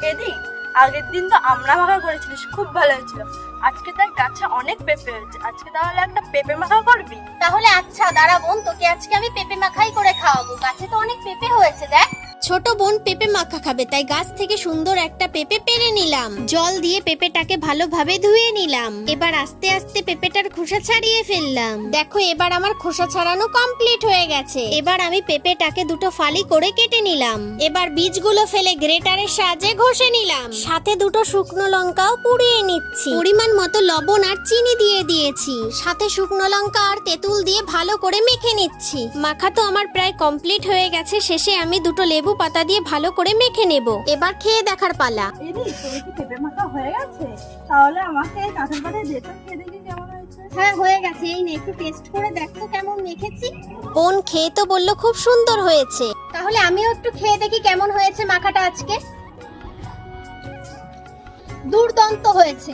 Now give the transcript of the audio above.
দেখিয়ে দিই। আগের দিন তো আমরা মাখা করেছিলিস, খুব ভালো হয়েছিল। আজকে তার গাছে অনেক পেঁপে হয়েছে, আজকে তাহলে একটা পেঁপে মাখা করবি? তাহলে আচ্ছা দাঁড়া বোন, তোকে আজকে আমি পেঁপে মাখাই করে খাওয়াবো। গাছে তো অনেক পেঁপে হয়েছে দেখ। ছোট বোন পেঁপে মাখা খাবে, তাই গাছ থেকে সুন্দর একটা পেঁপে পেড়ে নিলাম। জল দিয়ে পেঁপেটাকে ভালোভাবে ধুয়ে নিলাম। এবার আস্তে আস্তে পেঁপেটার খোসা ছাড়িয়ে ফেললাম। দেখো এবার আমার খোসা ছাড়ানো কমপ্লিট হয়ে গেছে। এবার আমি পেঁপেটাকে দুটো ফালি করে কেটে নিলাম। এবার বীজগুলো ফেলে গ্রেটারের সাহায্যে ঘষে নিলাম। সাথে দুটো শুকনো লঙ্কাও পুড়িয়ে নিচ্ছি। পরিমাণ মতো লবণ আর চিনি দিয়ে দিয়েছি। সাথে শুকনো লঙ্কা আর তেঁতুল দিয়ে ভালো করে মেখে নিচ্ছি। মাখা তো আমার প্রায় কমপ্লিট হয়ে গেছে। শেষে আমি দুটো লেবু পাতা দিয়ে ভালো করে মেখে নেব। এবার খেয়ে দেখার পালা। দিদি, তোর কি পেঁপে মাখা হয়ে গেছে? তাহলে আমাকে কাঁঠাল পাতায় দে তো, খেয়ে দেখি কেমন হয়েছে। হ্যাঁ হয়ে গেছে, এই নে একটু টেস্ট করে দেখ তো কেমন মেখেছি। বোন খেয়ে তো বললো খুব সুন্দর হয়েছে। তাহলে আমিও একটু খেয়ে দেখি কেমন হয়েছে মাখাটা আজকে। দুর্দান্ত হয়েছে।